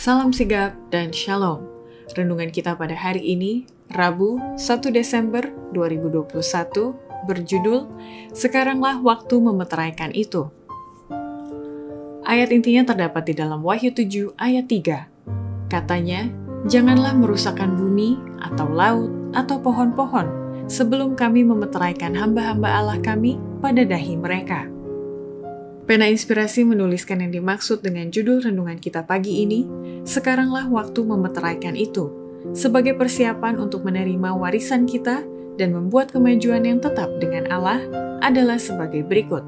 Salam sigap dan shalom. Renungan kita pada hari ini, Rabu 1 Desember 2021, berjudul Sekaranglah Waktu Memeteraikan Itu. Ayat intinya terdapat di dalam Wahyu 7 ayat 3. Katanya, janganlah merusakkan bumi atau laut atau pohon-pohon sebelum kami memeteraikan hamba-hamba Allah kami pada dahi mereka. Pena Inspirasi menuliskan yang dimaksud dengan judul renungan kita pagi ini, Sekaranglah Waktu Memeteraikan Itu, sebagai persiapan untuk menerima warisan kita dan membuat kemajuan yang tetap dengan Allah adalah sebagai berikut.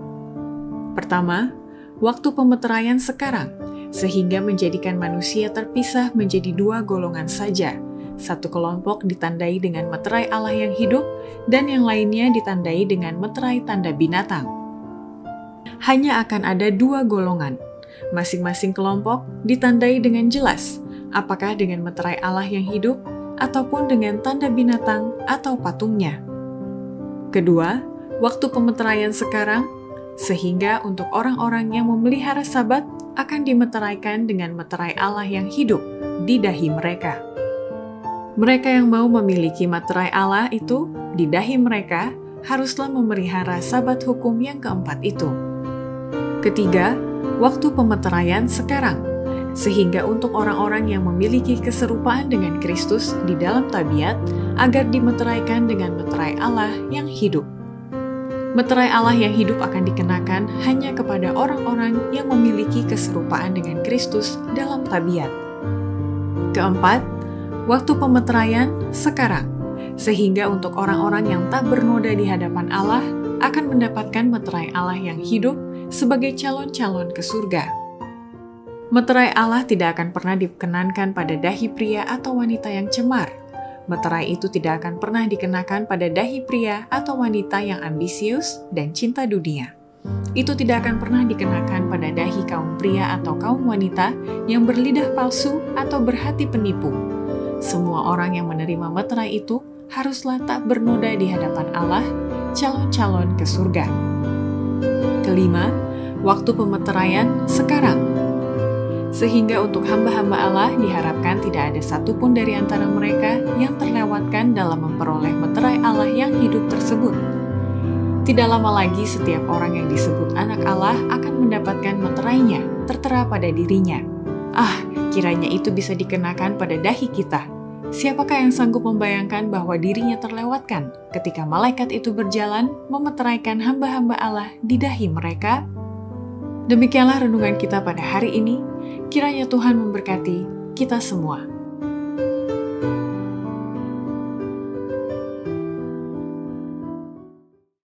Pertama, waktu pemeteraian sekarang, sehingga menjadikan manusia terpisah menjadi dua golongan saja. Satu kelompok ditandai dengan meterai Allah yang hidup, dan yang lainnya ditandai dengan meterai tanda binatang. Hanya akan ada dua golongan. Masing-masing kelompok ditandai dengan jelas, apakah dengan meterai Allah yang hidup, ataupun dengan tanda binatang atau patungnya. Kedua, waktu pemeteraian sekarang, sehingga untuk orang-orang yang memelihara Sabat akan dimeteraikan dengan meterai Allah yang hidup di dahi mereka. Mereka yang mau memiliki meterai Allah itu di dahi mereka haruslah memelihara Sabat hukum yang keempat itu. Ketiga, waktu pemeteraian sekarang, sehingga untuk orang-orang yang memiliki keserupaan dengan Kristus di dalam tabiat, agar dimeteraikan dengan meterai Allah yang hidup. Meterai Allah yang hidup akan dikenakan hanya kepada orang-orang yang memiliki keserupaan dengan Kristus dalam tabiat. Keempat, waktu pemeteraian sekarang, sehingga untuk orang-orang yang tak bernoda di hadapan Allah akan mendapatkan meterai Allah yang hidup sebagai calon-calon ke surga. Meterai Allah tidak akan pernah dikenankan pada dahi pria atau wanita yang cemar. Meterai itu tidak akan pernah dikenakan pada dahi pria atau wanita yang ambisius dan cinta dunia. Itu tidak akan pernah dikenakan pada dahi kaum pria atau kaum wanita yang berlidah palsu atau berhati penipu. Semua orang yang menerima meterai itu haruslah tak bernoda di hadapan Allah, calon-calon ke surga. Kelima, waktu pemeteraian sekarang. Sehingga untuk hamba-hamba Allah diharapkan tidak ada satupun dari antara mereka yang terlewatkan dalam memperoleh meterai Allah yang hidup tersebut. Tidak lama lagi setiap orang yang disebut anak Allah akan mendapatkan meterainya tertera pada dirinya. Kiranya itu bisa dikenakan pada dahi kita. Siapakah yang sanggup membayangkan bahwa dirinya terlewatkan ketika malaikat itu berjalan memeteraikan hamba-hamba Allah di dahi mereka? Demikianlah renungan kita pada hari ini. Kiranya Tuhan memberkati kita semua.